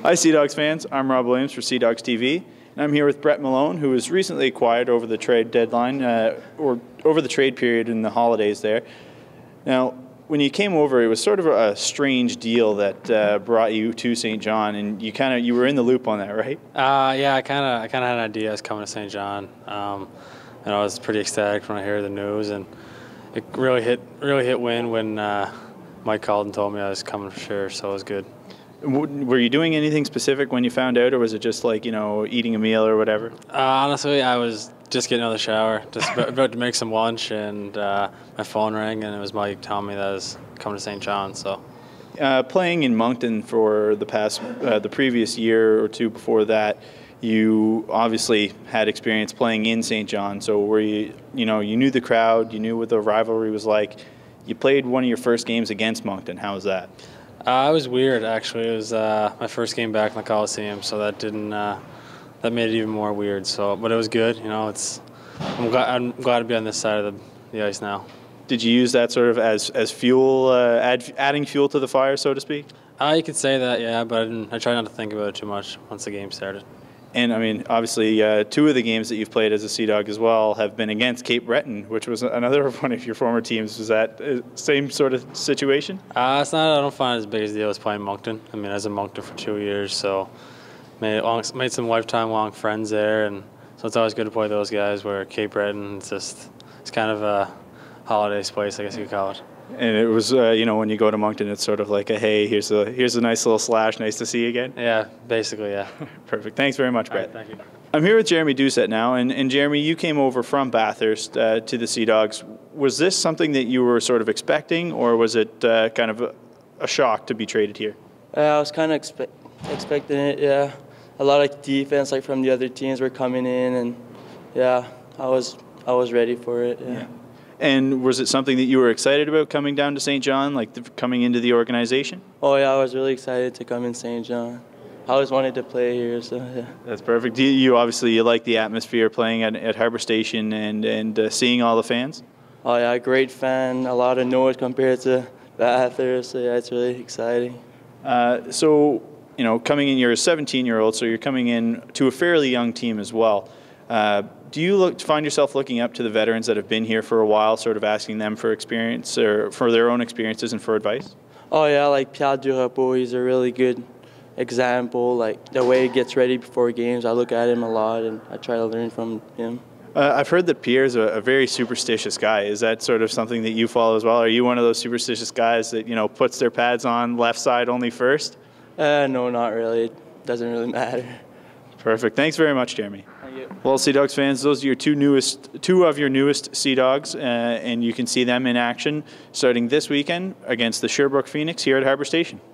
Hi, Sea Dogs fans. I'm Rob Williams for Sea Dogs TV, and I'm here with Brett Malone, who was recently acquired over the trade deadline, or over the trade period in the holidays there. Now, when you came over, it was sort of a strange deal that brought you to St. John, and you were in the loop on that, right? Yeah, I kind of had an idea I was coming to St. John, and I was pretty ecstatic when I heard the news, and it really hit wind when Mike called and told me I was coming for sure, so it was good. Were you doing anything specific when you found out, or was it just like, eating a meal or whatever? Honestly, I was just getting out of the shower, just about to make some lunch, and my phone rang, and it was Mike telling me that I was coming to St. John. So, playing in Moncton for the previous year or two before that, you obviously had experience playing in St. John. So were you knew the crowd, you knew what the rivalry was like. You played one of your first games against Moncton. How was that? It was weird, actually. It was my first game back in the Coliseum, so that didn't. That made it even more weird. So, but it was good. I'm glad to be on this side of the ice now. Did you use that sort of as fuel, adding fuel to the fire, so to speak? You could say that, yeah. But I tried not to think about it too much once the game started. And I mean, obviously, two of the games that you've played as a Sea Dog as well have been against Cape Breton, which was another one of your former teams. Was that same sort of situation? It's not. I don't find it as big a deal as playing Moncton. I mean, I was in Moncton for 2 years, so made some lifetime-long friends there, and so it's always good to play those guys. Where Cape Breton, it's kind of a holiday place, I guess you could call it. And it was, when you go to Moncton, it's sort of like a, hey, here's a nice little slash, nice to see you again. Yeah, basically, yeah. Perfect. Thanks very much, Brett. All right, thank you. I'm here with Jeremy Doucet now, and Jeremy, you came over from Bathurst to the Sea Dogs. Was this something that you were sort of expecting, or was it kind of a shock to be traded here? I was kind of expecting it, yeah. A lot of defense, like from the other teams, were coming in, and yeah, I was ready for it. Yeah. And was it something that you were excited about coming down to St. John, like coming into the organization? Oh yeah, I was really excited to come in St. John. I always wanted to play here, so yeah. That's perfect. You obviously like the atmosphere playing at Harbour Station and seeing all the fans? Oh yeah, great fan. A lot of noise compared to Bathurst, so yeah, it's really exciting. So, coming in, you're a 17-year-old, so you're coming in to a fairly young team as well. Do you find yourself looking up to the veterans that have been here for a while, sort of asking them for experience or for their own experiences and for advice? Oh yeah, like Pierre Durapot, he's a really good example. Like the way he gets ready before games, I look at him a lot and I try to learn from him. I've heard that Pierre's a very superstitious guy. Is that sort of something that you follow as well? Are you one of those superstitious guys that puts their pads on left side only first? No, not really. It doesn't really matter. Perfect. Thanks very much, Jeremy. Thank you. Well, Sea Dogs fans, those are your two of your newest Sea Dogs, and you can see them in action starting this weekend against the Sherbrooke Phoenix here at Harbour Station.